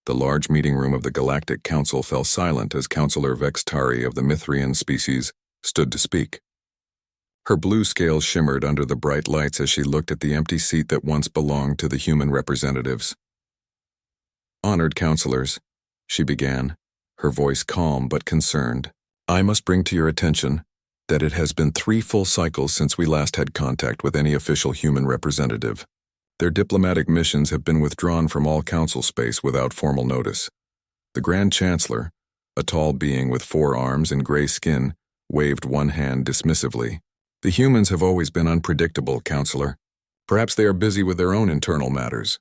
The large meeting room of the Galactic Council fell silent as Councillor Vextari of the Mithrian species stood to speak. Her blue scales shimmered under the bright lights as she looked at the empty seat that once belonged to the human representatives. "Honored councillors," she began, her voice calm but concerned, "I must bring to your attention that it has been 3 full cycles since we last had contact with any official human representative. Their diplomatic missions have been withdrawn from all council space without formal notice." The Grand Chancellor, a tall being with 4 arms and gray skin, waved one hand dismissively. "The humans have always been unpredictable, Councillor. Perhaps they are busy with their own internal matters."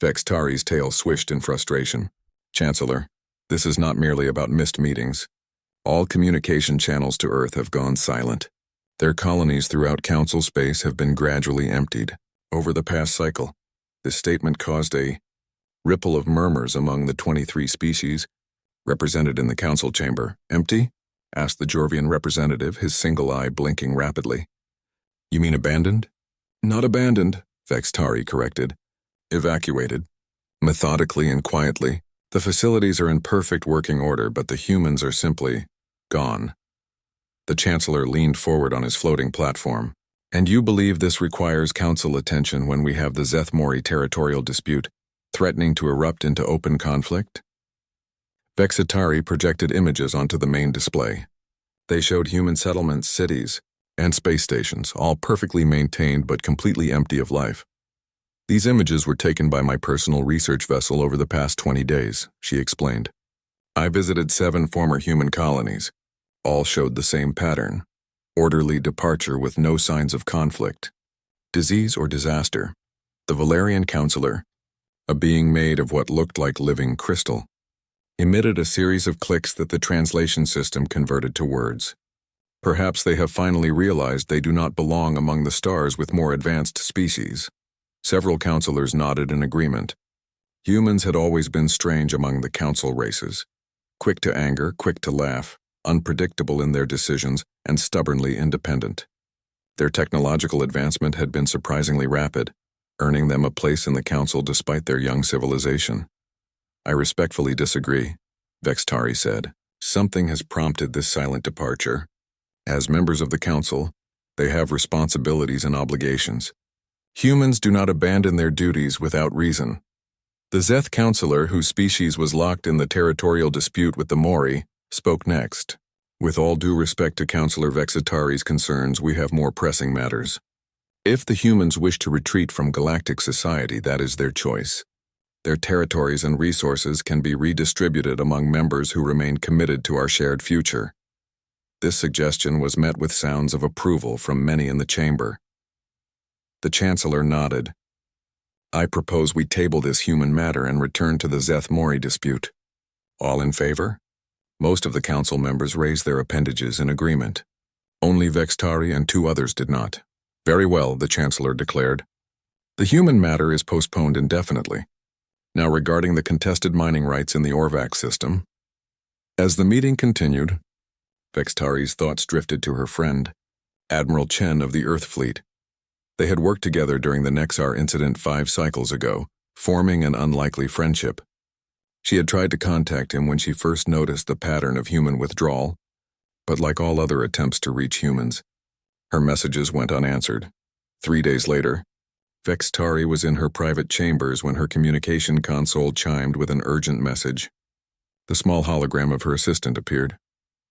Vextari's tail swished in frustration. "Chancellor, this is not merely about missed meetings. All communication channels to Earth have gone silent. Their colonies throughout council space have been gradually emptied. Over the past cycle, this statement caused a ripple of murmurs among the 23 species represented in the council chamber. "Empty?" asked the Jorvian representative, his single eye blinking rapidly. "You mean abandoned?" "Not abandoned," Vextari corrected. "Evacuated. Methodically and quietly. The facilities are in perfect working order, but the humans are simply gone." The Chancellor leaned forward on his floating platform. "And you believe this requires council attention when we have the Zethmori territorial dispute threatening to erupt into open conflict?" Vexitari projected images onto the main display. They showed human settlements, cities, and space stations, all perfectly maintained but completely empty of life. "These images were taken by my personal research vessel over the past 20 days, she explained. "I visited 7 former human colonies. All showed the same pattern. Orderly departure with no signs of conflict, disease, or disaster. The Valerian Councillor, a being made of what looked like living crystal, emitted a series of clicks that the translation system converted to words. Perhaps they have finally realized they do not belong among the stars with more advanced species." Several councillors nodded in agreement. Humans had always been strange among the council races. Quick to anger, quick to laugh, unpredictable in their decisions, and stubbornly independent. Their technological advancement had been surprisingly rapid, earning them a place in the council despite their young civilization. "I respectfully disagree," Vextari said. "Something has prompted this silent departure. As members of the council, they have responsibilities and obligations. Humans do not abandon their duties without reason." The Zeth councillor, whose species was locked in the territorial dispute with the Mori, spoke next. "With all due respect to Councillor Vexitari's concerns, we have more pressing matters. If the humans wish to retreat from galactic society, that is their choice. Their territories and resources can be redistributed among members who remain committed to our shared future." This suggestion was met with sounds of approval from many in the chamber. The Chancellor nodded. "I propose we table this human matter and return to the Zeth-Mori dispute. All in favor?" Most of the council members raised their appendages in agreement. Only Vextari and 2 others did not. "Very well," the Chancellor declared. "The human matter is postponed indefinitely. Now regarding the contested mining rights in the Orvac system." As the meeting continued, Vextari's thoughts drifted to her friend, Admiral Chen of the Earth Fleet. They had worked together during the Nexar incident 5 cycles ago, forming an unlikely friendship. She had tried to contact him when she first noticed the pattern of human withdrawal, but like all other attempts to reach humans, her messages went unanswered. 3 days later, Vextari was in her private chambers when her communication console chimed with an urgent message. The small hologram of her assistant appeared.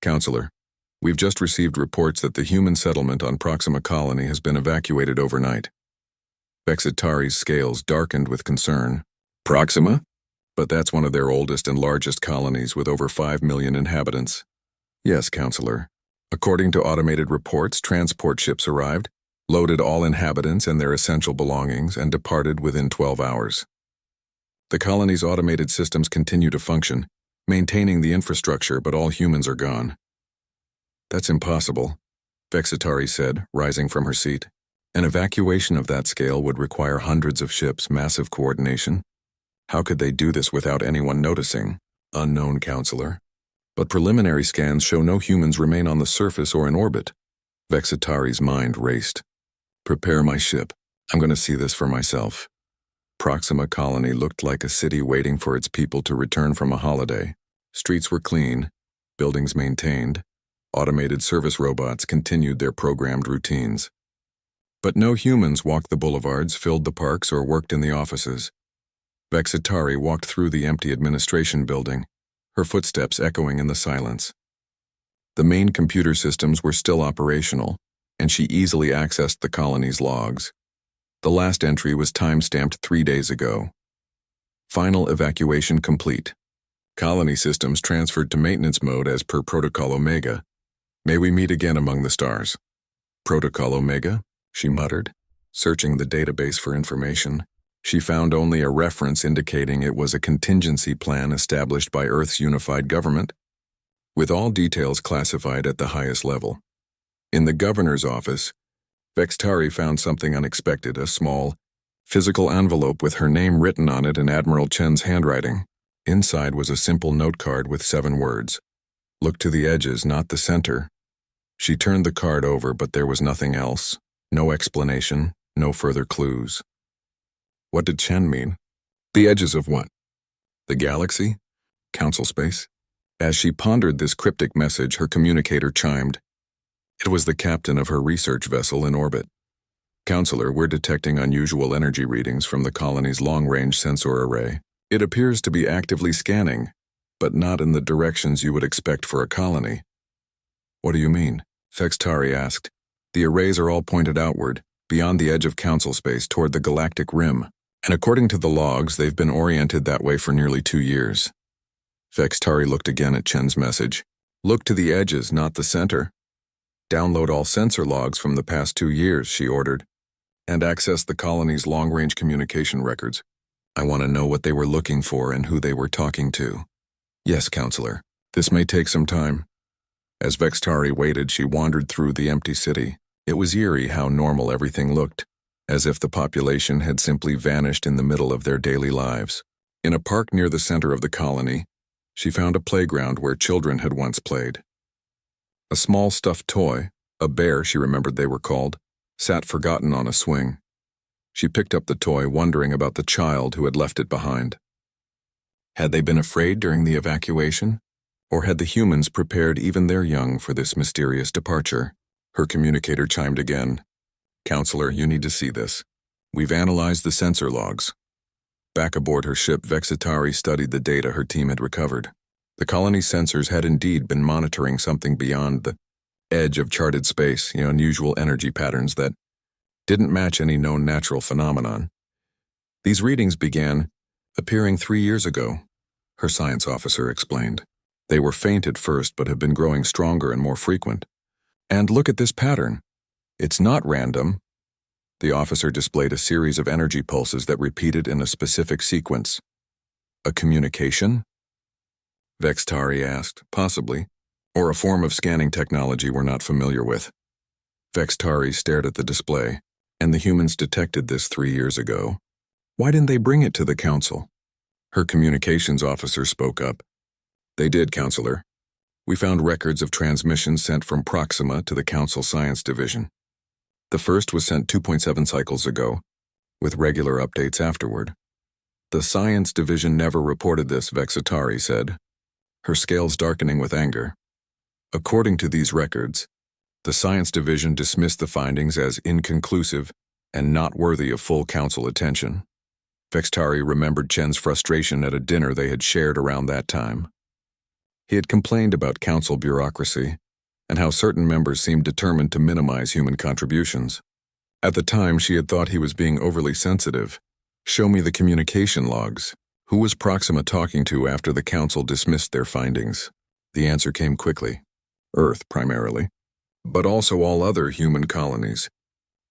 "Counselor, we've just received reports that the human settlement on Proxima Colony has been evacuated overnight." Vexitari's scales darkened with concern. "Proxima? But that's one of their oldest and largest colonies with over 5 million inhabitants." "Yes, Counselor. According to automated reports, transport ships arrived, loaded all inhabitants and their essential belongings, and departed within 12 hours. The colony's automated systems continue to function, maintaining the infrastructure, but all humans are gone." "That's impossible," Vexitari said, rising from her seat. "An evacuation of that scale would require hundreds of ships, massive coordination. How could they do this without anyone noticing?" "Unknown, Counselor. But preliminary scans show no humans remain on the surface or in orbit." Vexitari's mind raced. "Prepare my ship. I'm going to see this for myself." Proxima Colony looked like a city waiting for its people to return from a holiday. Streets were clean, buildings maintained, automated service robots continued their programmed routines. But no humans walked the boulevards, filled the parks, or worked in the offices. Vexitari walked through the empty administration building, her footsteps echoing in the silence. The main computer systems were still operational, and she easily accessed the colony's logs. The last entry was time-stamped 3 days ago. Final evacuation complete. Colony systems transferred to maintenance mode as per Protocol Omega. May we meet again among the stars. Protocol Omega? She muttered. Searching the database for information, she found only a reference indicating it was a contingency plan established by Earth's unified government, with all details classified at the highest level. In the governor's office, Vextari found something unexpected, a small, physical envelope with her name written on it in Admiral Chen's handwriting. Inside was a simple note card with 7 words. Look to the edges, not the center. She turned the card over, but there was nothing else. No explanation, no further clues. What did Chen mean? The edges of what? The galaxy? Council space? As she pondered this cryptic message, her communicator chimed. It was the captain of her research vessel in orbit. Counselor, we're detecting unusual energy readings from the colony's long-range sensor array. It appears to be actively scanning, but not in the directions you would expect for a colony. What do you mean? Vextari asked. The arrays are all pointed outward, beyond the edge of council space toward the galactic rim, and according to the logs, they've been oriented that way for nearly 2 years. Vextari looked again at Chen's message. Look to the edges, not the center. Download all sensor logs from the past 2 years, she ordered, and access the colony's long-range communication records. I want to know what they were looking for and who they were talking to. Yes, Counselor. This may take some time. As Vextari waited, she wandered through the empty city. It was eerie how normal everything looked, as if the population had simply vanished in the middle of their daily lives. In a park near the center of the colony, she found a playground where children had once played. A small stuffed toy, a bear she remembered they were called, sat forgotten on a swing. She picked up the toy, wondering about the child who had left it behind. Had they been afraid during the evacuation? Or had the humans prepared even their young for this mysterious departure? Her communicator chimed again. Counselor, you need to see this. We've analyzed the sensor logs. Back aboard her ship, Vexitari studied the data her team had recovered. The colony's sensors had indeed been monitoring something beyond the edge of charted space, unusual energy patterns that didn't match any known natural phenomenon. These readings began appearing 3 years ago, her science officer explained. They were faint at first but have been growing stronger and more frequent. And look at this pattern. It's not random. The officer displayed a series of energy pulses that repeated in a specific sequence. A communication? Vextari asked, possibly, or a form of scanning technology we're not familiar with. Vextari stared at the display, and the humans detected this 3 years ago. Why didn't they bring it to the council? Her communications officer spoke up. They did, Counselor. We found records of transmissions sent from Proxima to the Council Science Division. The first was sent 2.7 cycles ago, with regular updates afterward. The Science Division never reported this, Vexitari said, her scales darkening with anger. According to these records, the Science Division dismissed the findings as inconclusive and not worthy of full council attention. Vextari remembered Chen's frustration at a dinner they had shared around that time. He had complained about council bureaucracy and how certain members seemed determined to minimize human contributions. At the time, she had thought he was being overly sensitive. Show me the communication logs. Who was Proxima talking to after the council dismissed their findings? The answer came quickly. Earth, primarily, but also all other human colonies.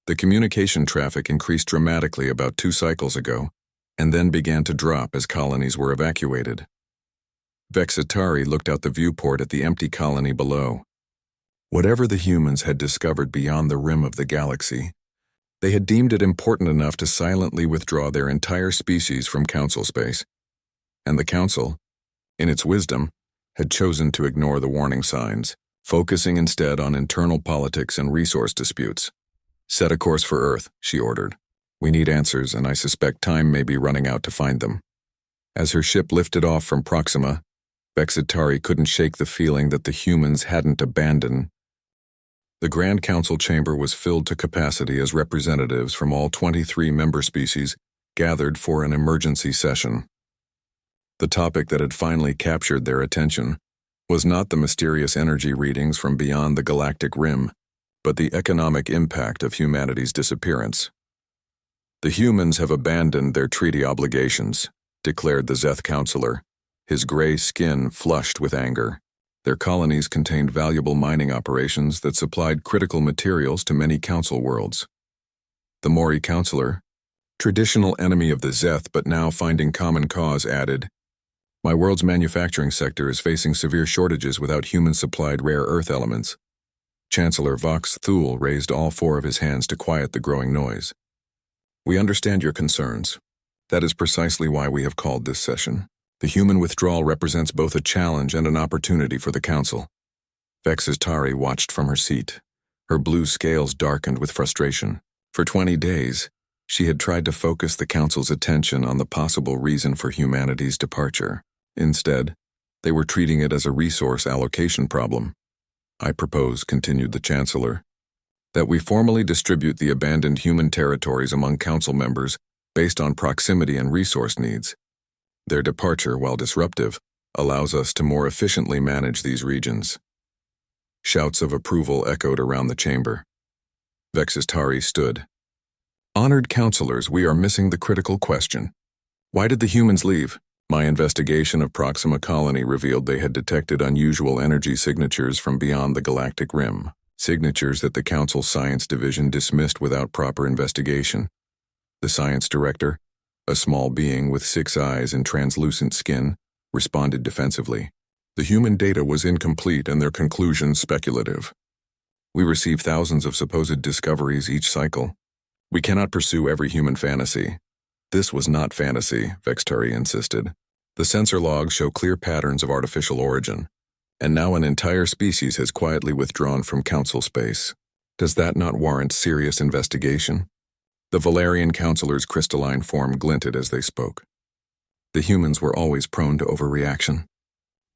The communication traffic increased dramatically about 2 cycles ago, and then began to drop as colonies were evacuated. Vexitari looked out the viewport at the empty colony below. Whatever the humans had discovered beyond the rim of the galaxy, they had deemed it important enough to silently withdraw their entire species from council space. And the council, in its wisdom, had chosen to ignore the warning signs, focusing instead on internal politics and resource disputes. Set a course for Earth, she ordered. We need answers, and I suspect time may be running out to find them. As her ship lifted off from Proxima, Vexitari couldn't shake the feeling that the humans hadn't abandoned. The Grand Council chamber was filled to capacity as representatives from all 23 member species gathered for an emergency session. The topic that had finally captured their attention was not the mysterious energy readings from beyond the galactic rim, but the economic impact of humanity's disappearance. The humans have abandoned their treaty obligations, declared the Zeth counselor, his gray skin flushed with anger. Their colonies contained valuable mining operations that supplied critical materials to many council worlds. The Mori counselor, traditional enemy of the Zeth but now finding common cause, added, "My world's manufacturing sector is facing severe shortages without human-supplied rare earth elements." Chancellor Vox Thule raised all four of his hands to quiet the growing noise. "We understand your concerns. That is precisely why we have called this session. The human withdrawal represents both a challenge and an opportunity for the Council." Vexitari watched from her seat. Her blue scales darkened with frustration. For 20 days, she had tried to focus the Council's attention on the possible reason for humanity's departure. Instead, they were treating it as a resource allocation problem. "I propose," continued the Chancellor, "that we formally distribute the abandoned human territories among Council members based on proximity and resource needs. Their departure, while disruptive, allows us to more efficiently manage these regions." Shouts of approval echoed around the chamber. Vexitari stood. "Honored councilors, we are missing the critical question. Why did the humans leave? My investigation of Proxima Colony revealed they had detected unusual energy signatures from beyond the galactic rim, signatures that the Council Science Division dismissed without proper investigation. The science director, a small being with 6 eyes and translucent skin, responded defensively. The human data was incomplete and their conclusions speculative. We receive thousands of supposed discoveries each cycle. We cannot pursue every human fantasy. This was not fantasy, Vextari insisted. The sensor logs show clear patterns of artificial origin, and now an entire species has quietly withdrawn from Council space. Does that not warrant serious investigation? The Valerian counselor's crystalline form glinted as they spoke. The humans were always prone to overreaction.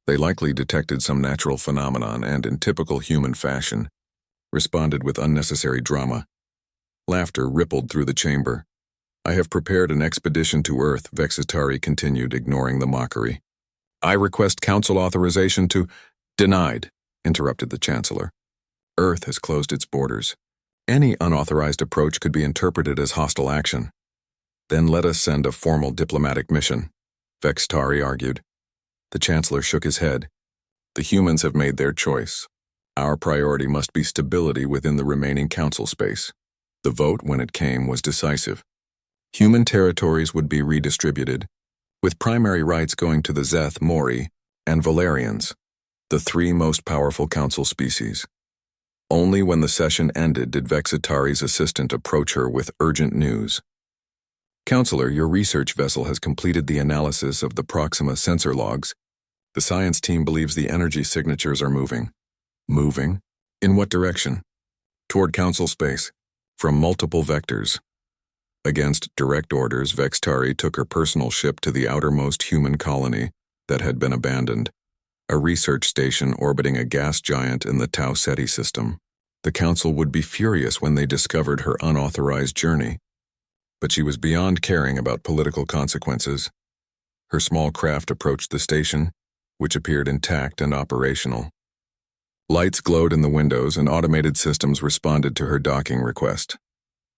They likely detected some natural phenomenon and, in typical human fashion, responded with unnecessary drama. Laughter rippled through the chamber. "I have prepared an expedition to Earth," Vexitari continued, ignoring the mockery. "I request Council authorization to—" "Denied," interrupted the Chancellor. "Earth has closed its borders. Any unauthorized approach could be interpreted as hostile action." "Then let us send a formal diplomatic mission," Vexitari argued. The Chancellor shook his head. "The humans have made their choice. Our priority must be stability within the remaining Council space." The vote, when it came, was decisive. Human territories would be redistributed, with primary rights going to the Zeth, Mori, and Valerians, the 3 most powerful Council species. Only when the session ended did Vexitari's assistant approach her with urgent news. "Counselor, your research vessel has completed the analysis of the Proxima sensor logs. The science team believes the energy signatures are moving." "Moving? In what direction?" "Toward Council space, from multiple vectors." Against direct orders, Vextari took her personal ship to the outermost human colony that had been abandoned, a research station orbiting a gas giant in the Tau Ceti system. The Council would be furious when they discovered her unauthorized journey, but she was beyond caring about political consequences. Her small craft approached the station, which appeared intact and operational. Lights glowed in the windows and automated systems responded to her docking request.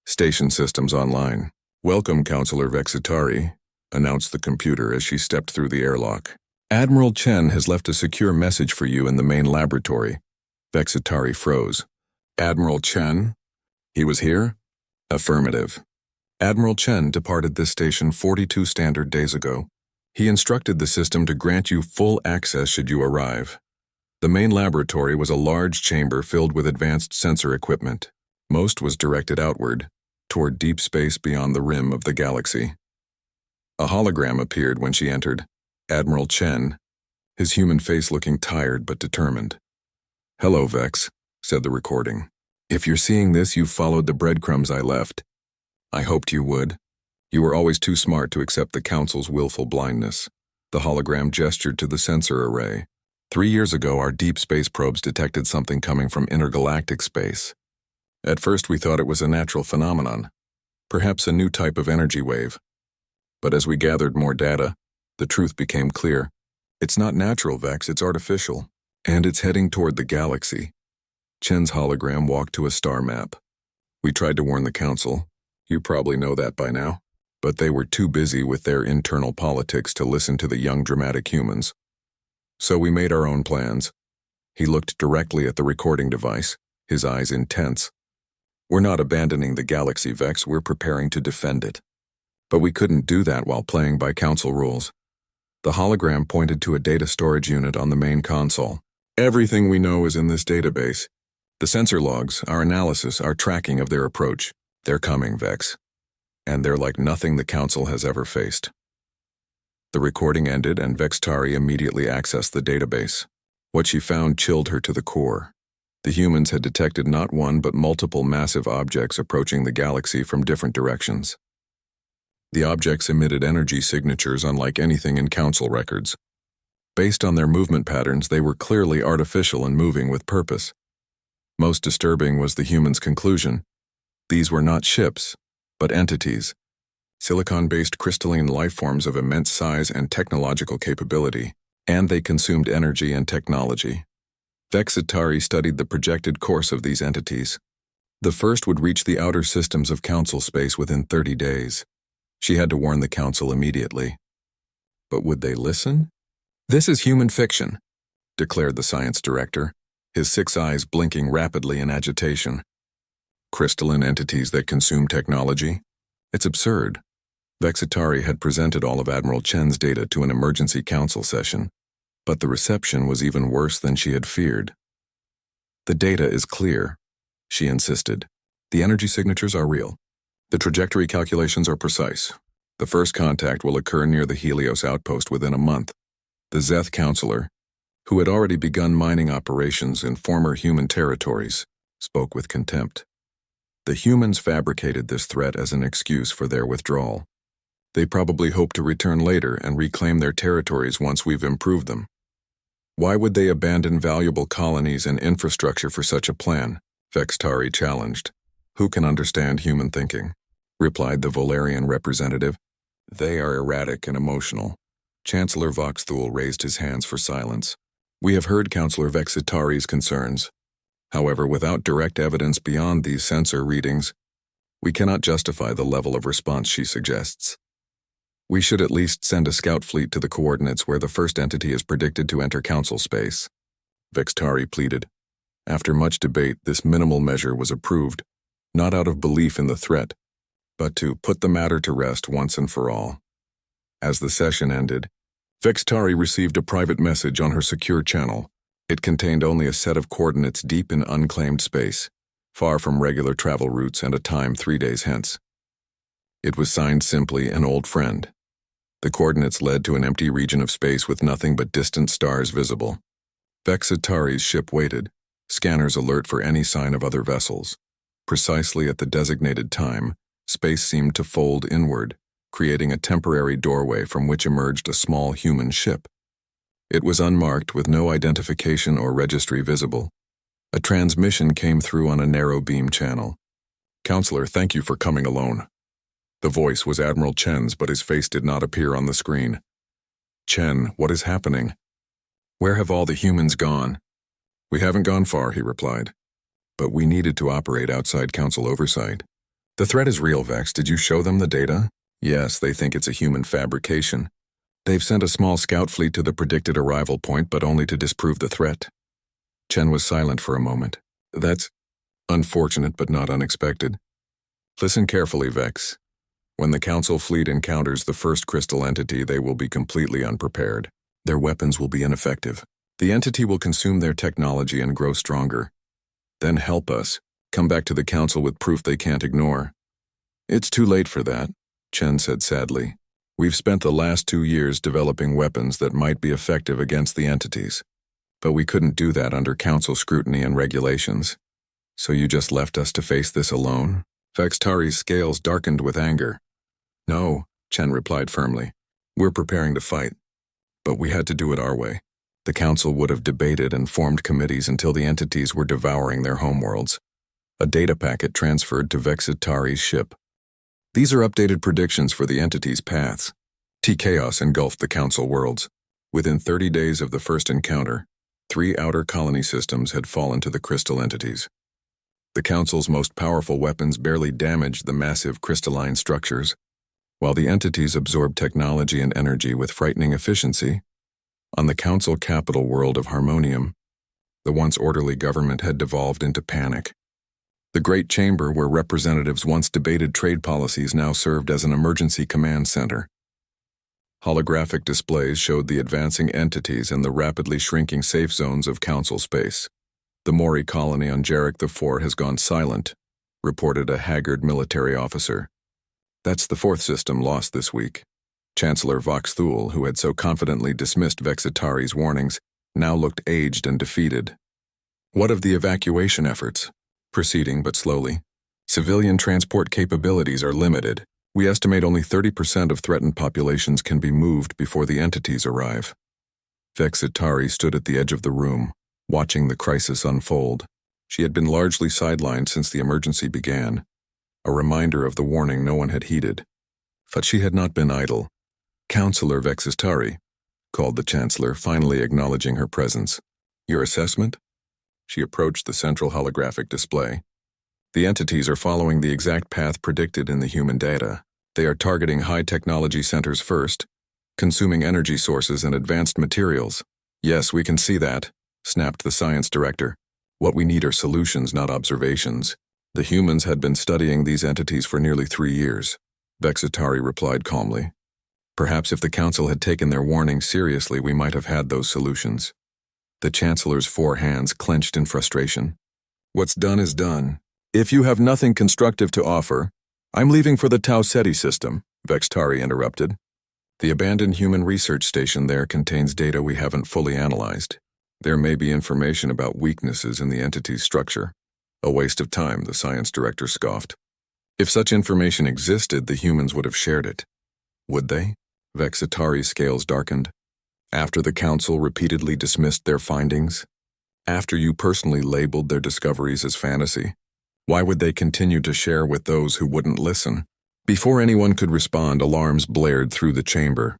"Station systems online. Welcome, Counselor Vexitari," announced the computer as she stepped through the airlock. "Admiral Chen has left a secure message for you in the main laboratory." Vexitari froze. "Admiral Chen? He was here?" "Affirmative. Admiral Chen departed this station 42 standard days ago. He instructed the system to grant you full access should you arrive." The main laboratory was a large chamber filled with advanced sensor equipment. Most was directed outward, toward deep space beyond the rim of the galaxy. A hologram appeared when she entered. Admiral Chen, his human face looking tired but determined. "Hello, Vex," said the recording. "If you're seeing this, you've followed the breadcrumbs I left. I hoped you would. You were always too smart to accept the Council's willful blindness. The hologram gestured to the sensor array. 3 years ago, our deep space probes detected something coming from intergalactic space. At first, we thought it was a natural phenomenon, perhaps a new type of energy wave. But as we gathered more data, the truth became clear. It's not natural, Vex, it's artificial. And it's heading toward the galaxy. Chen's hologram walked to a star map. We tried to warn the Council. You probably know that by now. But they were too busy with their internal politics to listen to the young dramatic humans. So we made our own plans. He looked directly at the recording device, his eyes intense. We're not abandoning the galaxy, Vex, we're preparing to defend it. But we couldn't do that while playing by Council rules. The hologram pointed to a data storage unit on the main console. Everything we know is in this database. The sensor logs, our analysis, our tracking of their approach. They're coming, Vex. And they're like nothing the Council has ever faced. The recording ended and Vextari immediately accessed the database. What she found chilled her to the core. The humans had detected not one but multiple massive objects approaching the galaxy from different directions. The objects emitted energy signatures unlike anything in Council records. Based on their movement patterns, they were clearly artificial and moving with purpose. Most disturbing was the humans' conclusion. These were not ships, but entities. Silicon-based crystalline lifeforms of immense size and technological capability, and they consumed energy and technology. Vexitari studied the projected course of these entities. The first would reach the outer systems of Council space within 30 days. She had to warn the Council immediately. But would they listen? "This is human fiction," declared the science director, his 6 eyes blinking rapidly in agitation. Crystalline entities that consume technology? It's absurd. Vexitari had presented all of Admiral Chen's data to an emergency council session, but the reception was even worse than she had feared. "The data is clear," she insisted. "The energy signatures are real. The trajectory calculations are precise. The first contact will occur near the Helios outpost within a month." The Zeth counselor, who had already begun mining operations in former human territories, spoke with contempt. The humans fabricated this threat as an excuse for their withdrawal. They probably hope to return later and reclaim their territories once we've improved them. Why would they abandon valuable colonies and infrastructure for such a plan? Vextari challenged. "Who can understand human thinking?" replied the Volarian representative. "They are erratic and emotional." Chancellor Voxthul raised his hands for silence. "We have heard Councillor Vexitari's concerns. However, without direct evidence beyond these sensor readings, we cannot justify the level of response she suggests. We should at least send a scout fleet to the coordinates where the first entity is predicted to enter Council space," Vextari pleaded. After much debate, this minimal measure was approved, not out of belief in the threat, but to put the matter to rest once and for all. As the session ended, Vextari received a private message on her secure channel. It contained only a set of coordinates deep in unclaimed space, far from regular travel routes and a time 3 days hence. It was signed simply "An old friend." The coordinates led to an empty region of space with nothing but distant stars visible. Vexitari's ship waited, scanners alert for any sign of other vessels. Precisely at the designated time, space seemed to fold inward, creating a temporary doorway from which emerged a small human ship. It was unmarked with no identification or registry visible. A transmission came through on a narrow beam channel. "Counselor, thank you for coming alone." The voice was Admiral Chen's, but his face did not appear on the screen. "Chen, what is happening? Where have all the humans gone?" "We haven't gone far," he replied. "But we needed to operate outside Council oversight." "The threat is real, Vex. Did you show them the data?" "Yes, they think it's a human fabrication. They've sent a small scout fleet to the predicted arrival point, but only to disprove the threat." Chen was silent for a moment. "That's unfortunate but not unexpected. Listen carefully, Vex. When the Council fleet encounters the first crystal entity, they will be completely unprepared. Their weapons will be ineffective. The entity will consume their technology and grow stronger. Then help us. Come back to the Council with proof they can't ignore." "It's too late for that," Chen said sadly. "We've spent the last 2 years developing weapons that might be effective against the entities. But we couldn't do that under Council scrutiny and regulations. So you just left us to face this alone?" Vextari's scales darkened with anger. No, Chen replied firmly. We're preparing to fight. But we had to do it our way. The council would have debated and formed committees until the entities were devouring their homeworlds. A data packet transferred to Vexitari's ship. These are updated predictions for the entities' paths. Chaos engulfed the council worlds. Within 30 days of the first encounter, 3 outer colony systems had fallen to the crystal entities. The council's most powerful weapons barely damaged the massive crystalline structures, while the entities absorbed technology and energy with frightening efficiency. On the council capital world of Harmonium, the once orderly government had devolved into panic. The Great Chamber, where representatives once debated trade policies, now served as an emergency command center. Holographic displays showed the advancing entities and the rapidly shrinking safe zones of council space. The Mori colony on Jarek IV has gone silent, reported a haggard military officer. That's the 4th system lost this week. Chancellor Vox Thule, who had so confidently dismissed Vexitari's warnings, now looked aged and defeated. What of the evacuation efforts? Proceeding but slowly. Civilian transport capabilities are limited. We estimate only 30% of threatened populations can be moved before the entities arrive. Vexitari stood at the edge of the room, watching the crisis unfold. She had been largely sidelined since the emergency began, a reminder of the warning no one had heeded. But she had not been idle. Counselor Vexitari, called the Chancellor, finally acknowledging her presence. Your assessment? She approached the central holographic display. The entities are following the exact path predicted in the human data. They are targeting high-technology centers first, consuming energy sources and advanced materials. Yes, we can see that, snapped the science director. What we need are solutions, not observations. The humans had been studying these entities for nearly 3 years. Vexitari replied calmly. Perhaps if the council had taken their warning seriously, we might have had those solutions. The Chancellor's 4 hands clenched in frustration. What's done is done. If you have nothing constructive to offer, I'm leaving for the Tau Ceti system, Vextari interrupted. The abandoned human research station there contains data we haven't fully analyzed. There may be information about weaknesses in the entity's structure. A waste of time, the science director scoffed. If such information existed, the humans would have shared it. Would they? Vexitari's scales darkened. After the council repeatedly dismissed their findings? After you personally labeled their discoveries as fantasy? Why would they continue to share with those who wouldn't listen? Before anyone could respond, alarms blared through the chamber.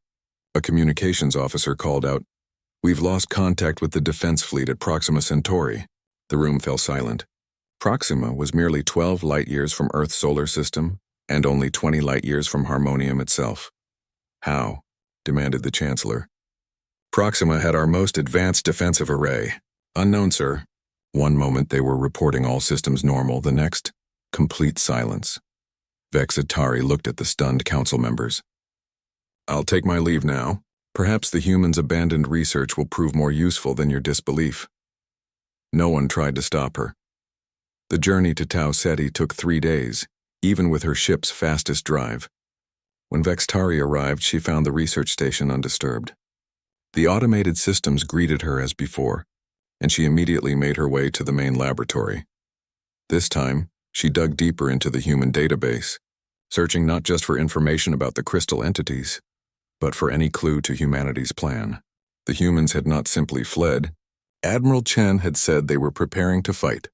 A communications officer called out, "We've lost contact with the defense fleet at Proxima Centauri." The room fell silent. Proxima was merely 12 light-years from Earth's solar system and only 20 light-years from Harmonium itself. How? Demanded the Chancellor. Proxima had our most advanced defensive array. Unknown, sir. One moment they were reporting all systems normal, the next, complete silence. Vexitari looked at the stunned council members. I'll take my leave now. Perhaps the humans' abandoned research will prove more useful than your disbelief. No one tried to stop her. The journey to Tau Ceti took 3 days, even with her ship's fastest drive. When Vextari arrived, she found the research station undisturbed. The automated systems greeted her as before, and she immediately made her way to the main laboratory. This time, she dug deeper into the human database, searching not just for information about the crystal entities, but for any clue to humanity's plan. The humans had not simply fled. Admiral Chen had said they were preparing to fight.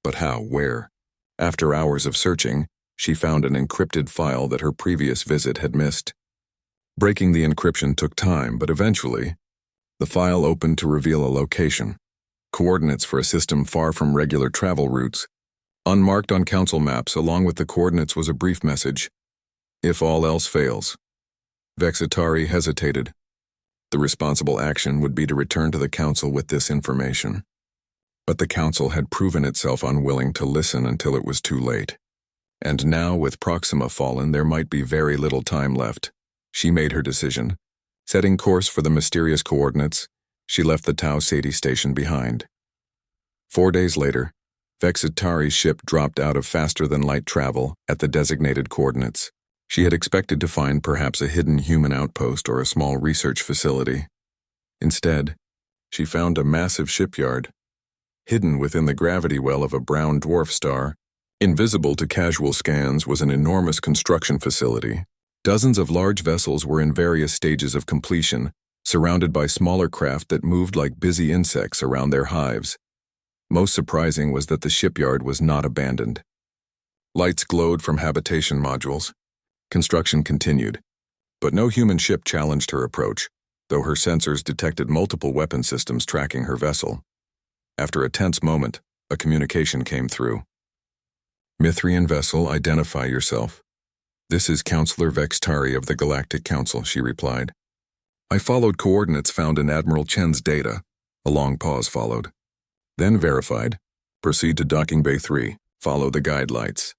But how, where? After hours of searching, she found an encrypted file that her previous visit had missed. Breaking the encryption took time, but eventually, the file opened to reveal a location. Coordinates for a system far from regular travel routes. Unmarked on council maps, along with the coordinates was a brief message. If all else fails. Vexitari hesitated. The responsible action would be to return to the council with this information. But the council had proven itself unwilling to listen until it was too late. And now, with Proxima fallen, there might be very little time left. She made her decision. Setting course for the mysterious coordinates, she left the Tau Ceti station behind. 4 days later, Vexitari's ship dropped out of faster-than-light travel at the designated coordinates. She had expected to find perhaps a hidden human outpost or a small research facility. Instead, she found a massive shipyard. Hidden within the gravity well of a brown dwarf star, Invisible to casual scans was an enormous construction facility. Dozens of large vessels were in various stages of completion, surrounded by smaller craft that moved like busy insects around their hives. Most surprising was that the shipyard was not abandoned. Lights glowed from habitation modules. Construction continued, but no human ship challenged her approach, though her sensors detected multiple weapon systems tracking her vessel. After a tense moment, a communication came through. "Mithrian vessel, identify yourself." "This is Counselor Vextari of the Galactic Council," she replied. "I followed coordinates found in Admiral Chen's data." A long pause followed. Then verified. "Proceed to Docking Bay 3. Follow the guide lights."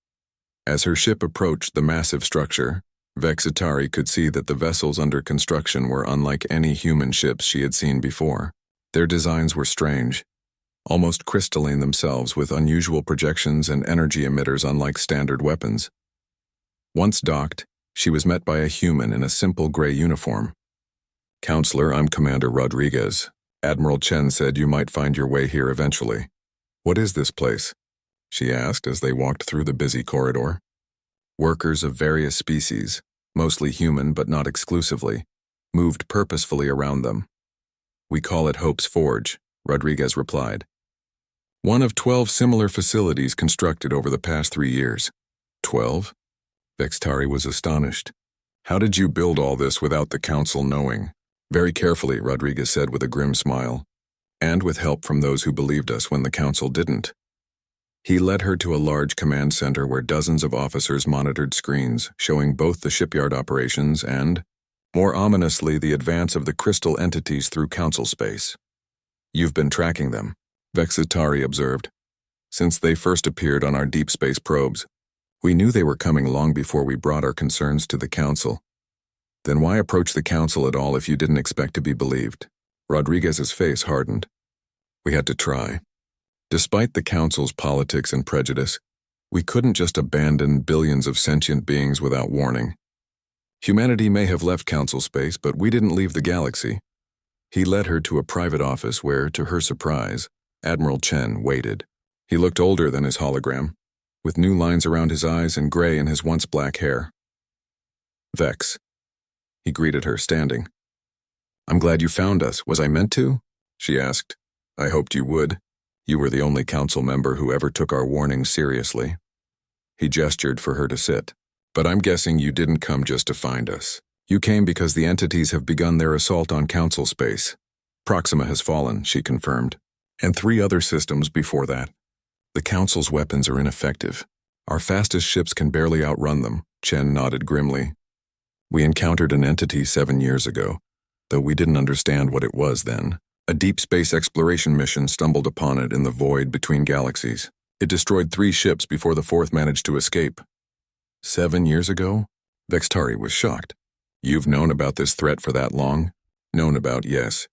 As her ship approached the massive structure, Vexitari could see that the vessels under construction were unlike any human ships she had seen before. Their designs were strange, almost crystalline themselves, with unusual projections and energy emitters unlike standard weapons. Once docked, she was met by a human in a simple gray uniform. "Counselor, I'm Commander Rodriguez. Admiral Chen said you might find your way here eventually." "What is this place?" she asked as they walked through the busy corridor. Workers of various species, mostly human but not exclusively, moved purposefully around them. "We call it Hope's Forge," Rodriguez replied. "One of 12 similar facilities constructed over the past 3 years." 12? Vextari was astonished. "How did you build all this without the Council knowing?" "Very carefully," Rodriguez said with a grim smile. "And with help from those who believed us when the Council didn't." He led her to a large command center where dozens of officers monitored screens, showing both the shipyard operations and, more ominously, the advance of the crystal entities through Council space. "You've been tracking them," Vexitari observed. "Since they first appeared on our deep space probes. We knew they were coming long before we brought our concerns to the Council." "Then why approach the Council at all if you didn't expect to be believed?" Rodriguez's face hardened. "We had to try. Despite the Council's politics and prejudice, we couldn't just abandon billions of sentient beings without warning. Humanity may have left Council space, but we didn't leave the galaxy." He led her to a private office where, to her surprise, Admiral Chen waited. He looked older than his hologram, with new lines around his eyes and gray in his once black hair. "Vex," he greeted her, standing. "I'm glad you found us. Was I meant to?" she asked. "I hoped you would. You were the only Council member who ever took our warnings seriously." He gestured for her to sit. "But I'm guessing you didn't come just to find us. You came because the entities have begun their assault on Council space. Proxima has fallen," she confirmed. "And 3 other systems before that. The Council's weapons are ineffective. Our fastest ships can barely outrun them," Chen nodded grimly. "We encountered an entity 7 years ago, though we didn't understand what it was then. A deep space exploration mission stumbled upon it in the void between galaxies. It destroyed 3 ships before the 4th managed to escape." 7 years ago? Vextari was shocked. "You've known about this threat for that long?" "Known about, yes.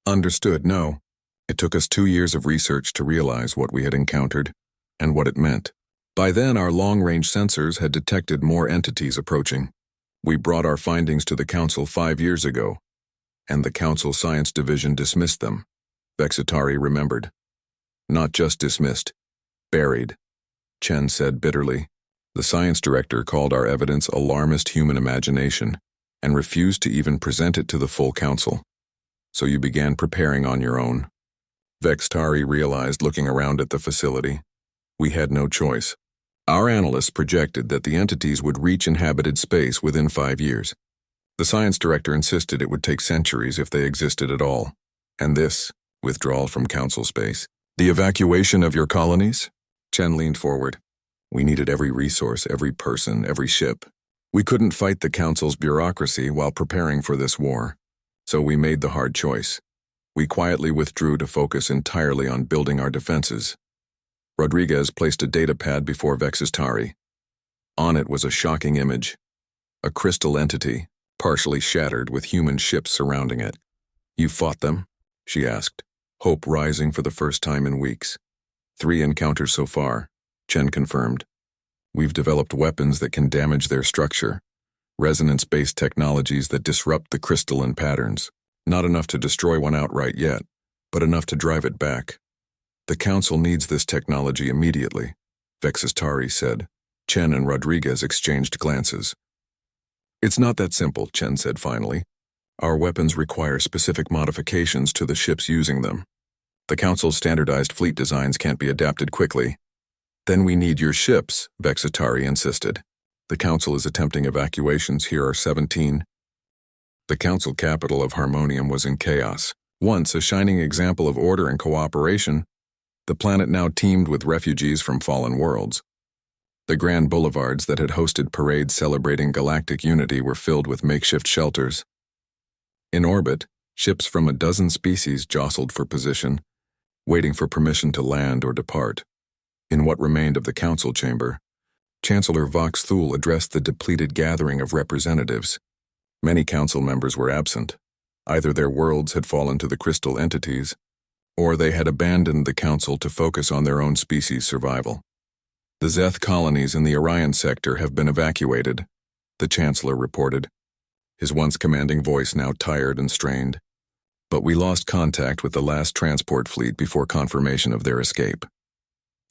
Understood, no. It took us 2 years of research to realize what we had encountered and what it meant. By then, our long-range sensors had detected more entities approaching. We brought our findings to the Council 5 years ago, and the Council Science Division dismissed them," Vexitari remembered. "Not just dismissed, buried," Chen said bitterly. "The Science Director called our evidence alarmist human imagination and refused to even present it to the full Council. So you began preparing on your own." Vextari realized, looking around at the facility. "We had no choice. Our analysts projected that the entities would reach inhabited space within 5 years. The Science Director insisted it would take centuries if they existed at all. And this, withdrawal from Council space. The evacuation of your colonies?" Chen leaned forward. "We needed every resource, every person, every ship. We couldn't fight the Council's bureaucracy while preparing for this war. So we made the hard choice. We quietly withdrew to focus entirely on building our defenses." Rodriguez placed a data pad before Vexitari. On it was a shocking image. A crystal entity, partially shattered with human ships surrounding it. "You fought them?" she asked, hope rising for the first time in weeks. 3 encounters so far, Chen confirmed. "We've developed weapons that can damage their structure, resonance-based technologies that disrupt the crystalline patterns. Not enough to destroy one outright yet, but enough to drive it back. The Council needs this technology immediately." Vexistari said. Chen and Rodriguez exchanged glances. It's not that simple, Chen said finally. Our weapons require specific modifications to the ships using them. The Council's standardized fleet designs can't be adapted quickly. Then we need your ships, Vexitari insisted. The Council is attempting evacuations. Here are 17. The Council capital of Harmonium was in chaos. Once a shining example of order and cooperation, the planet now teemed with refugees from fallen worlds. The grand boulevards that had hosted parades celebrating galactic unity were filled with makeshift shelters. In orbit, ships from a dozen species jostled for position, waiting for permission to land or depart. In what remained of the Council chamber, Chancellor Vox Thule addressed the depleted gathering of representatives. Many Council members were absent. Either their worlds had fallen to the crystal entities, or they had abandoned the Council to focus on their own species' survival. The Zeth colonies in the Orion sector have been evacuated, the Chancellor reported, his once commanding voice now tired and strained. But we lost contact with the last transport fleet before confirmation of their escape.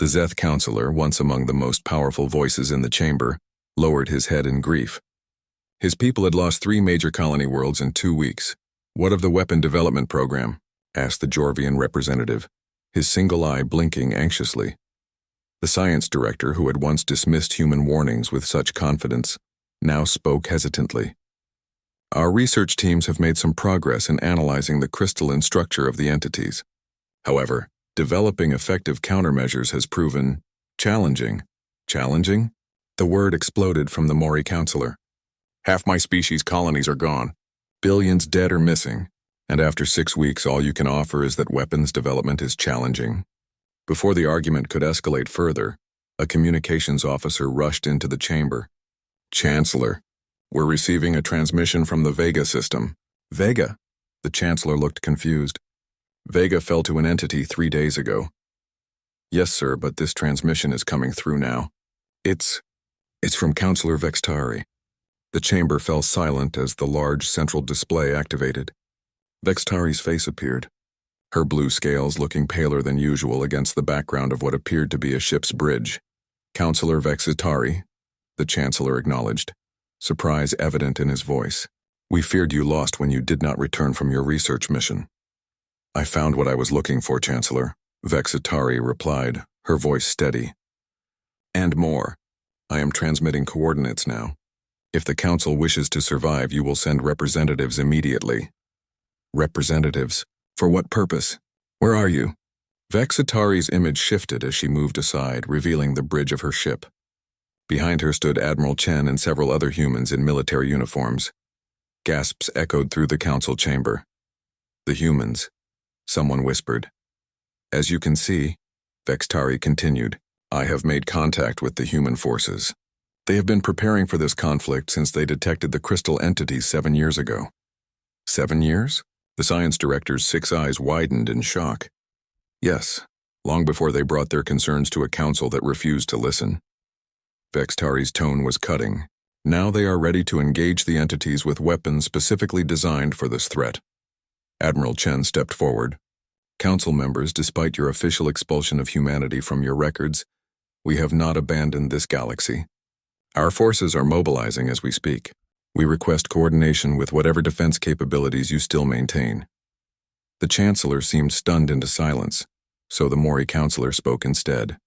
The Zeth Councillor, once among the most powerful voices in the chamber, lowered his head in grief. His people had lost 3 major colony worlds in 2 weeks. What of the weapon development program? Asked the Jorvian representative, his single eye blinking anxiously. The science director, who had once dismissed human warnings with such confidence, now spoke hesitantly. Our research teams have made some progress in analyzing the crystalline structure of the entities. However, developing effective countermeasures has proven challenging. Challenging? The word exploded from the Mori counselor. Half my species' colonies are gone. Billions dead or missing. And after 6 weeks, all you can offer is that weapons development is challenging. Before the argument could escalate further, a communications officer rushed into the chamber. Chancellor, we're receiving a transmission from the Vega system. Vega? The Chancellor looked confused. Vega fell to an entity 3 days ago. Yes, sir, but this transmission is coming through now. It's from Councillor Vextari. The chamber fell silent as the large central display activated. Vextari's face appeared, her blue scales looking paler than usual against the background of what appeared to be a ship's bridge. Councillor Vexitari, the Chancellor acknowledged, surprise evident in his voice. We feared you lost when you did not return from your research mission. I found what I was looking for, Chancellor, Vexitari replied, her voice steady. And more. I am transmitting coordinates now. If the Council wishes to survive, you will send representatives immediately. Representatives? For what purpose? Where are you? Vexitari's image shifted as she moved aside, revealing the bridge of her ship. Behind her stood Admiral Chen and several other humans in military uniforms. Gasps echoed through the Council chamber. The humans, someone whispered. As you can see, Vextari continued, I have made contact with the human forces. They have been preparing for this conflict since they detected the crystal entities 7 years ago. 7 years? The science director's 6 eyes widened in shock. Yes, long before they brought their concerns to a council that refused to listen. Vextari's tone was cutting. Now they are ready to engage the entities with weapons specifically designed for this threat. Admiral Chen stepped forward. Council members, despite your official expulsion of humanity from your records, we have not abandoned this galaxy. Our forces are mobilizing as we speak. We request coordination with whatever defense capabilities you still maintain. The Chancellor seemed stunned into silence, so the Mori counselor spoke instead.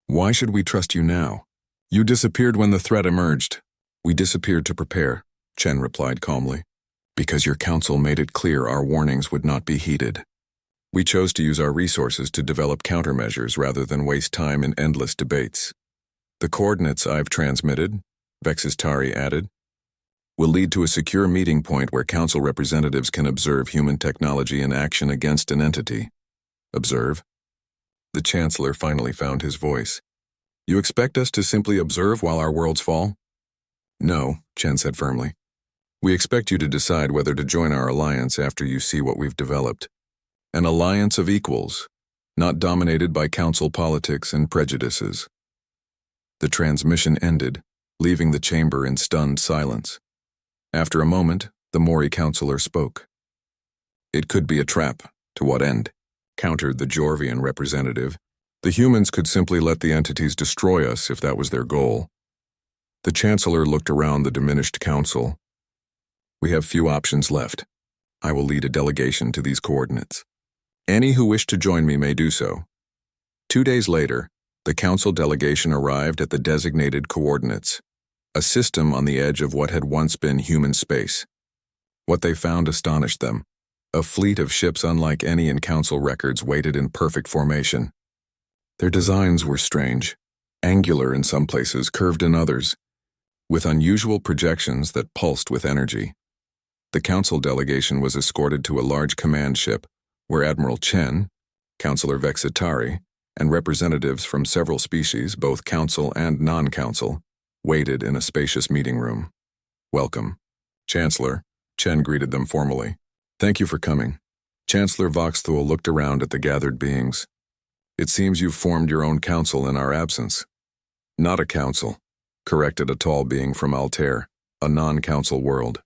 Why should we trust you now? You disappeared when the threat emerged. We disappeared to prepare, Chen replied calmly. Because your council made it clear our warnings would not be heeded. We chose to use our resources to develop countermeasures rather than waste time in endless debates. The coordinates I've transmitted, Vexistari added, will lead to a secure meeting point where council representatives can observe human technology in action against an entity. Observe? The Chancellor finally found his voice. You expect us to simply observe while our worlds fall? No, Chen said firmly. We expect you to decide whether to join our alliance after you see what we've developed. An alliance of equals, not dominated by council politics and prejudices. The transmission ended, leaving the chamber in stunned silence. After a moment, the Mori counselor spoke. It could be a trap. To what end? Countered the Jorvian representative, The humans could simply let the entities destroy us if that was their goal. The Chancellor looked around the diminished council. We have few options left. I will lead a delegation to these coordinates. Any who wish to join me may do so. 2 days later, the council delegation arrived at the designated coordinates, a system on the edge of what had once been human space. What they found astonished them. A fleet of ships unlike any in council records waited in perfect formation. Their designs were strange, angular in some places, curved in others, with unusual projections that pulsed with energy. The council delegation was escorted to a large command ship where Admiral Chen, Councillor Vexitari, and representatives from several species, both council and non-council, waited in a spacious meeting room. Welcome, Chancellor, Chen greeted them formally. Thank you for coming. Chancellor Voxthul looked around at the gathered beings. It seems you've formed your own council in our absence. Not a council, corrected a tall being from Altair, a non-council world.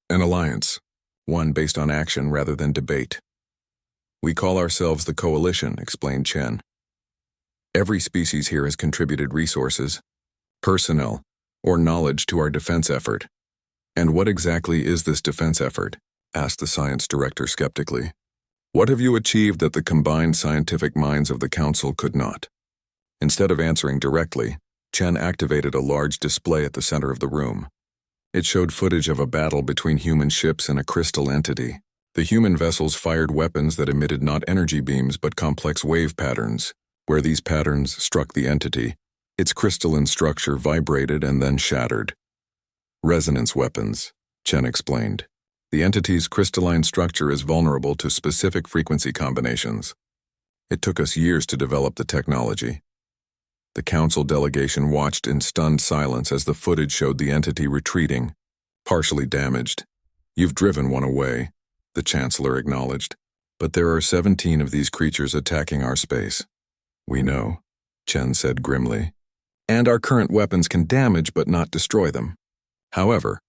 An alliance, one based on action rather than debate. We call ourselves the Coalition, explained Chen. Every species here has contributed resources, personnel, or knowledge to our defense effort. And what exactly is this defense effort? Asked the science director skeptically. What have you achieved that the combined scientific minds of the council could not? Instead of answering directly, Chen activated a large display at the center of the room. It showed footage of a battle between human ships and a crystal entity. The human vessels fired weapons that emitted not energy beams but complex wave patterns. Where these patterns struck the entity, its crystalline structure vibrated and then shattered. Resonance weapons, Chen explained. The entity's crystalline structure is vulnerable to specific frequency combinations. It took us years to develop the technology. The council delegation watched in stunned silence as the footage showed the entity retreating, partially damaged. You've driven one away, the Chancellor acknowledged, but there are 17 of these creatures attacking our space. We know, Chen said grimly. And our current weapons can damage but not destroy them. However,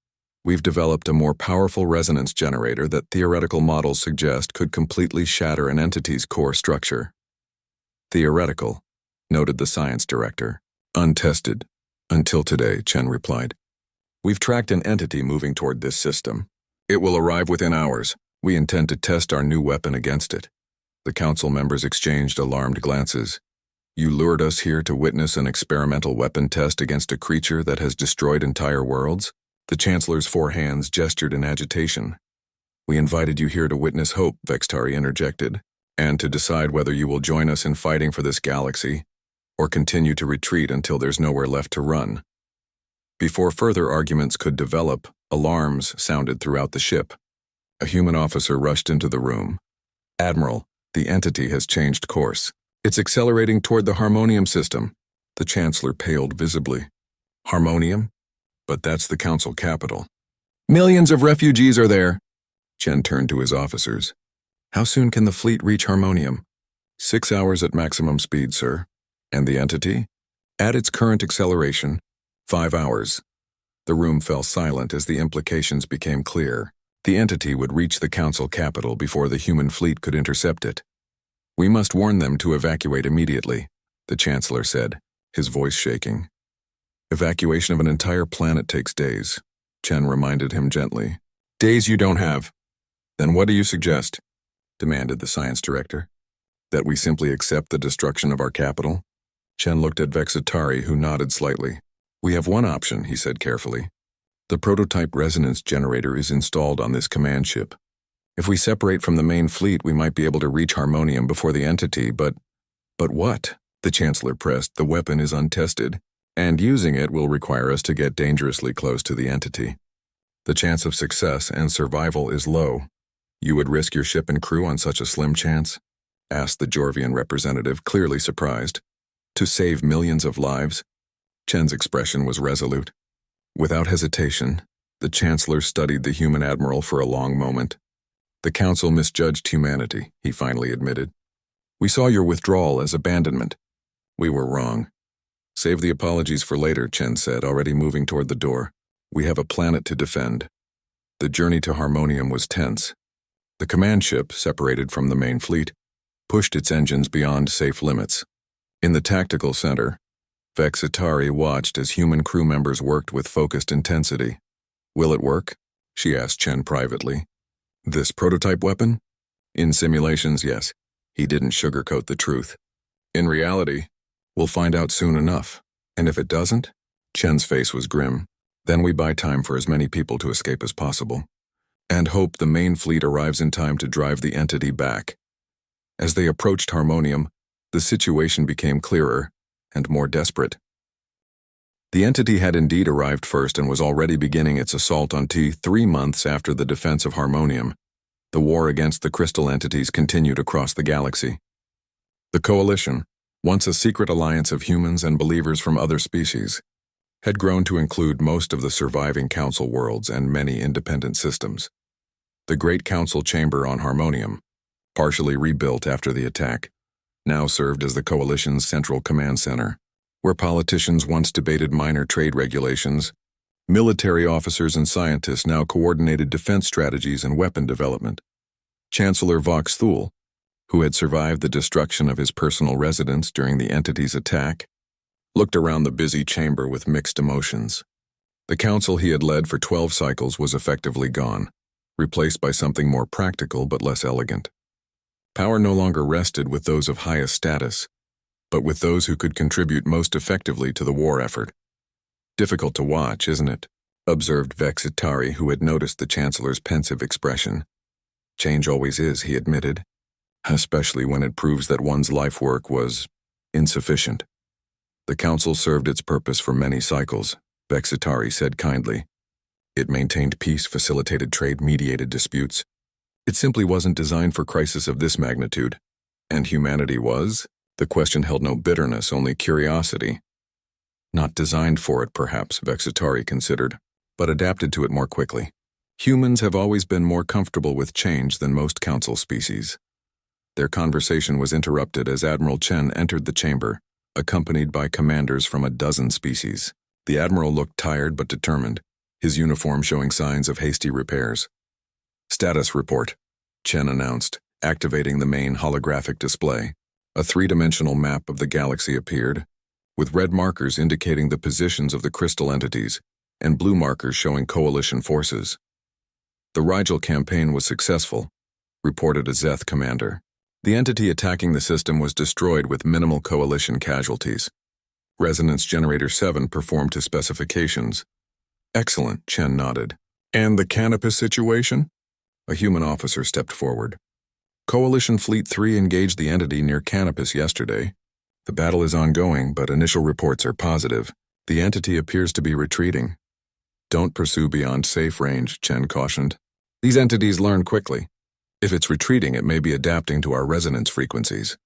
we've developed a more powerful resonance generator that theoretical models suggest could completely shatter an entity's core structure. Theoretical, noted the science director. Untested. Until today, Chen replied. We've tracked an entity moving toward this system. It will arrive within hours. We intend to test our new weapon against it. The council members exchanged alarmed glances. You lured us here to witness an experimental weapon test against a creature that has destroyed entire worlds? The Chancellor's 4 hands gestured in agitation. We invited you here to witness hope, Vextari interjected, and to decide whether you will join us in fighting for this galaxy, or continue to retreat until there's nowhere left to run. Before further arguments could develop, alarms sounded throughout the ship. A human officer rushed into the room. Admiral, the entity has changed course. It's accelerating toward the Harmonium system. The Chancellor paled visibly. Harmonium? But that's the council capital. Millions of refugees are there. Chen turned to his officers. How soon can the fleet reach Harmonium? 6 hours at maximum speed, sir. And the entity? At its current acceleration, 5 hours. The room fell silent as the implications became clear. The entity would reach the council capital before the human fleet could intercept it. We must warn them to evacuate immediately, the Chancellor said, his voice shaking. Evacuation of an entire planet takes days, Chen reminded him gently. Days you don't have. Then what do you suggest? Demanded the science director. That we simply accept the destruction of our capital? Chen looked at Vexitari, who nodded slightly. We have one option, he said carefully. The prototype resonance generator is installed on this command ship. If we separate from the main fleet, we might be able to reach Harmonium before the entity, but what? The Chancellor pressed. The weapon is untested, and using it will require us to get dangerously close to the entity. The chance of success and survival is low. You would risk your ship and crew on such a slim chance? Asked the Jorvian representative, clearly surprised. To save millions of lives? Chen's expression was resolute. Without hesitation, the Chancellor studied the human admiral for a long moment. The Council misjudged humanity, he finally admitted. We saw your withdrawal as abandonment. We were wrong. Save the apologies for later, Chen said, already moving toward the door. We have a planet to defend. The journey to Harmonium was tense. The command ship, separated from the main fleet, pushed its engines beyond safe limits. In the tactical center, Vexitari watched as human crew members worked with focused intensity. "Will it work?" she asked Chen privately. "This prototype weapon?" "In simulations, yes." He didn't sugarcoat the truth. "In reality, we'll find out soon enough. And if it doesn't?" Chen's face was grim. "Then we buy time for as many people to escape as possible. And hope the main fleet arrives in time to drive the entity back." As they approached Harmonium, the situation became clearer and more desperate. The entity had indeed arrived first and was already beginning its assault on T 3 months after the defense of Harmonium. The war against the crystal entities continued across the galaxy. The Coalition, once a secret alliance of humans and believers from other species, had grown to include most of the surviving Council worlds and many independent systems. The Great Council Chamber on Harmonium, partially rebuilt after the attack, now served as the Coalition's central command center, where politicians once debated minor trade regulations. Military officers and scientists now coordinated defense strategies and weapon development. Chancellor Vox Thule, who had survived the destruction of his personal residence during the entity's attack, looked around the busy chamber with mixed emotions. The council he had led for 12 cycles was effectively gone, replaced by something more practical but less elegant. Power no longer rested with those of highest status, but with those who could contribute most effectively to the war effort. "Difficult to watch, isn't it?" observed Vexitari, who had noticed the Chancellor's pensive expression. "Change always is," he admitted, "especially when it proves that one's life work was insufficient." "The Council served its purpose for many cycles," Vexitari said kindly. "It maintained peace, facilitated trade, mediated disputes. It simply wasn't designed for crisis of this magnitude. And humanity was?" The question held no bitterness, only curiosity. "Not designed for it, perhaps," Vexitari considered, "but adapted to it more quickly. Humans have always been more comfortable with change than most Council species." Their conversation was interrupted as Admiral Chen entered the chamber, accompanied by commanders from a dozen species. The Admiral looked tired but determined, his uniform showing signs of hasty repairs. "Status report," Chen announced, activating the main holographic display. A three-dimensional map of the galaxy appeared, with red markers indicating the positions of the crystal entities and blue markers showing coalition forces. "The Rigel campaign was successful," reported a Zeth commander. "The entity attacking the system was destroyed with minimal coalition casualties. Resonance Generator 7 performed to specifications." "Excellent," Chen nodded. "And the Canopus situation?" A human officer stepped forward. "Coalition Fleet 3 engaged the entity near Canopus yesterday. The battle is ongoing, but initial reports are positive. The entity appears to be retreating." "Don't pursue beyond safe range," Chen cautioned. "These entities learn quickly. If it's retreating, it may be adapting to our resonance frequencies."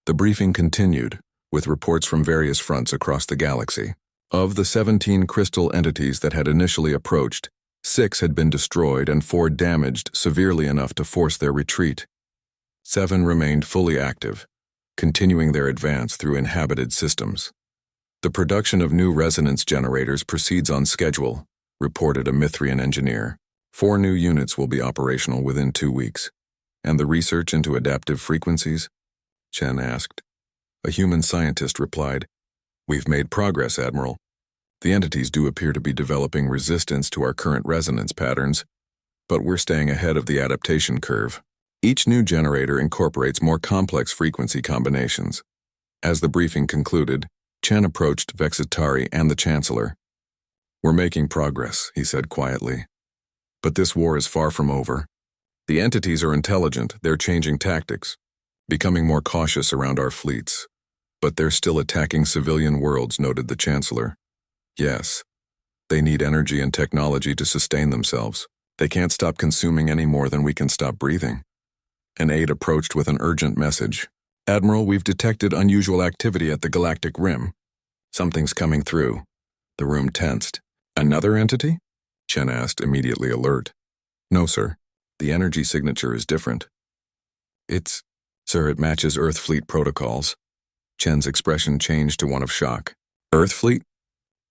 The briefing continued, with reports from various fronts across the galaxy. Of the 17 crystal entities that had initially approached, 6 had been destroyed and 4 damaged severely enough to force their retreat. 7 remained fully active, continuing their advance through inhabited systems. "The production of new resonance generators proceeds on schedule," reported a Mithrian engineer. 4 new units will be operational within 2 weeks. "And the research into adaptive frequencies?" Chen asked. A human scientist replied, "We've made progress, Admiral. The entities do appear to be developing resistance to our current resonance patterns, but we're staying ahead of the adaptation curve. Each new generator incorporates more complex frequency combinations." As the briefing concluded, Chen approached Vexitari and the Chancellor. "We're making progress," he said quietly. "But this war is far from over. The entities are intelligent, they're changing tactics, becoming more cautious around our fleets. But they're still attacking civilian worlds," noted the Chancellor. "Yes. They need energy and technology to sustain themselves. They can't stop consuming any more than we can stop breathing." An aide approached with an urgent message. "Admiral, we've detected unusual activity at the Galactic Rim. Something's coming through." The room tensed. "Another entity?" Chen asked, immediately alert. "No, sir. The energy signature is different." Sir, it matches Earth Fleet protocols." Chen's expression changed to one of shock. "Earth Fleet?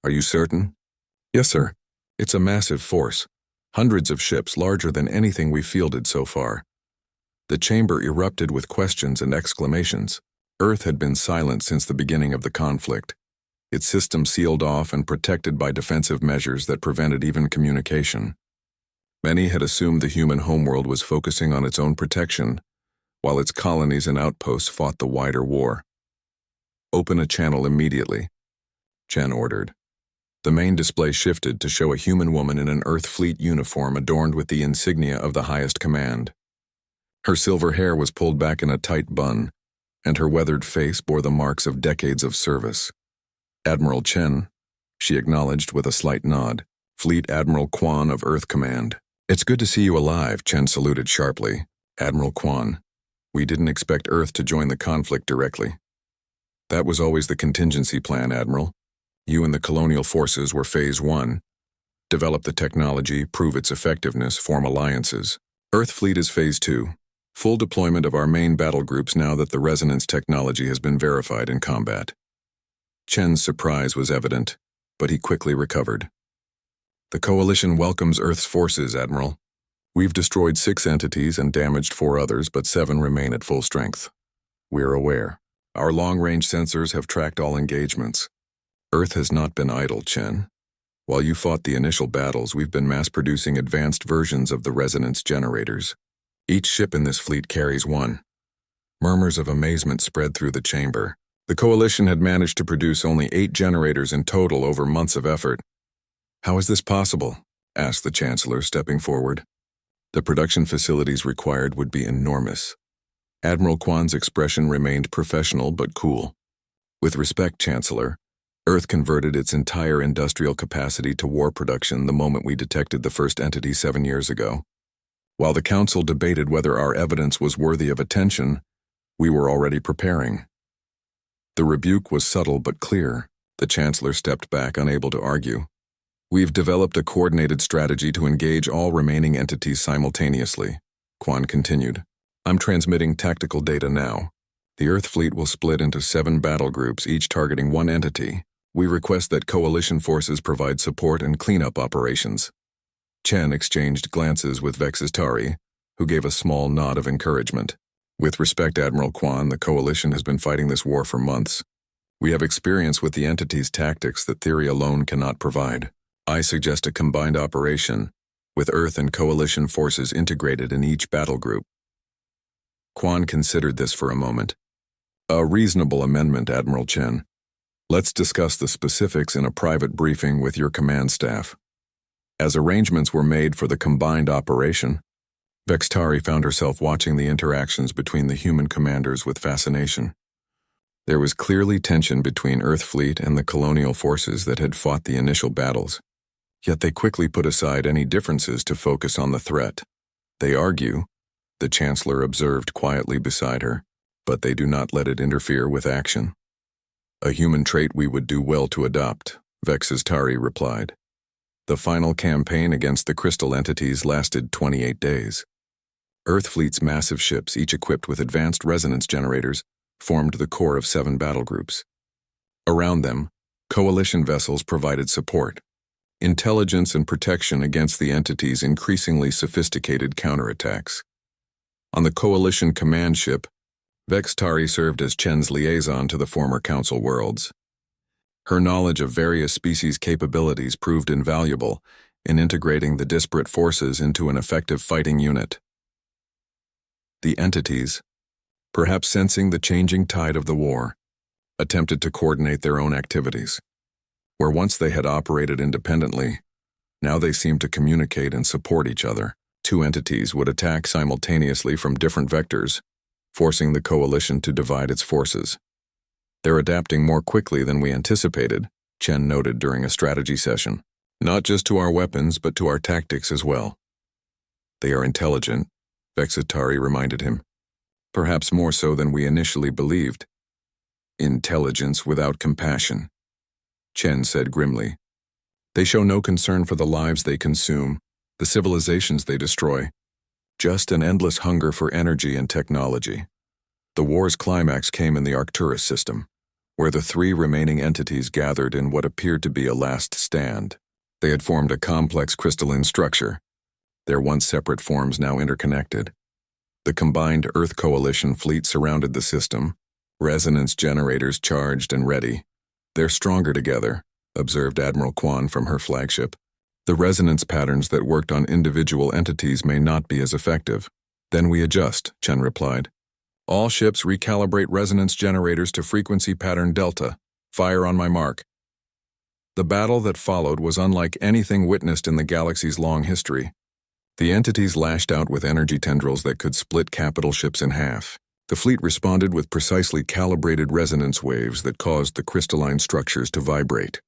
Are you certain?" "Yes, sir. It's a massive force. Hundreds of ships larger than anything we've fielded so far. The chamber erupted with questions and exclamations. Earth had been silent since the beginning of the conflict, its system sealed off and protected by defensive measures that prevented even communication. Many had assumed the human homeworld was focusing on its own protection, while its colonies and outposts fought the wider war. "Open a channel immediately," Chen ordered. The main display shifted to show a human woman in an Earth Fleet uniform adorned with the insignia of the highest command. Her silver hair was pulled back in a tight bun, and her weathered face bore the marks of decades of service. "Admiral Chen," she acknowledged with a slight nod. "Fleet Admiral Quan of Earth Command." "It's good to see you alive," Chen saluted sharply. "Admiral Quan, we didn't expect Earth to join the conflict directly." "That was always the contingency plan, Admiral. You and the colonial forces were Phase 1. Develop the technology, prove its effectiveness, form alliances. Earth Fleet is Phase 2. Full deployment of our main battle groups now that the resonance technology has been verified in combat." Chen's surprise was evident, but he quickly recovered. "The Coalition welcomes Earth's forces, Admiral. We've destroyed 6 entities and damaged 4 others, but 7 remain at full strength. We're aware. Our long-range sensors have tracked all engagements. Earth has not been idle, Chen. While you fought the initial battles, we've been mass-producing advanced versions of the resonance generators. Each ship in this fleet carries one." Murmurs of amazement spread through the chamber. The Coalition had managed to produce only 8 generators in total over months of effort. "How is this possible?" asked the Chancellor, stepping forward. "The production facilities required would be enormous." Admiral Quan's expression remained professional but cool. "With respect, Chancellor, Earth converted its entire industrial capacity to war production the moment we detected the first entity 7 years ago. While the Council debated whether our evidence was worthy of attention, we were already preparing." The rebuke was subtle but clear. The Chancellor stepped back, unable to argue. "We've developed a coordinated strategy to engage all remaining entities simultaneously," Quan continued. "I'm transmitting tactical data now. The Earth Fleet will split into 7 battle groups, each targeting one entity. We request that Coalition forces provide support and cleanup operations." Chen exchanged glances with Vexistari, who gave a small nod of encouragement. "With respect, Admiral Quan, the Coalition has been fighting this war for months. We have experience with the entity's tactics that theory alone cannot provide. I suggest a combined operation, with Earth and Coalition forces integrated in each battle group." Quan considered this for a moment. "A reasonable amendment, Admiral Chen. Let's discuss the specifics in a private briefing with your command staff." As arrangements were made for the combined operation, Vextari found herself watching the interactions between the human commanders with fascination. There was clearly tension between Earth Fleet and the colonial forces that had fought the initial battles. Yet they quickly put aside any differences to focus on the threat. "They argue," the Chancellor observed quietly beside her, "but they do not let it interfere with action." "A human trait we would do well to adopt," Vexistari replied. The final campaign against the crystal entities lasted 28 days. Earth Fleet's massive ships, each equipped with advanced resonance generators, formed the core of 7 battle groups. Around them, Coalition vessels provided support, intelligence and protection against the entity's increasingly sophisticated counterattacks. On the Coalition command ship, Vextari served as Chen's liaison to the former Council worlds. Her knowledge of various species' capabilities proved invaluable in integrating the disparate forces into an effective fighting unit. The entities, perhaps sensing the changing tide of the war, attempted to coordinate their own activities. Where once they had operated independently, now they seemed to communicate and support each other. 2 entities would attack simultaneously from different vectors, forcing the Coalition to divide its forces. "They're adapting more quickly than we anticipated," Chen noted during a strategy session. "Not just to our weapons, but to our tactics as well." "They are intelligent," Vexitari reminded him. "Perhaps more so than we initially believed." "Intelligence without compassion," Chen said grimly. "They show no concern for the lives they consume, the civilizations they destroy. Just an endless hunger for energy and technology." The war's climax came in the Arcturus system, where the 3 remaining entities gathered in what appeared to be a last stand. They had formed a complex crystalline structure, their once separate forms now interconnected. The combined Earth Coalition fleet surrounded the system, resonance generators charged and ready. "They're stronger together," observed Admiral Kwan from her flagship. "The resonance patterns that worked on individual entities may not be as effective." "Then we adjust," Chen replied. "All ships recalibrate resonance generators to frequency pattern Delta. Fire on my mark." The battle that followed was unlike anything witnessed in the galaxy's long history. The entities lashed out with energy tendrils that could split capital ships in half. The fleet responded with precisely calibrated resonance waves that caused the crystalline structures to vibrate.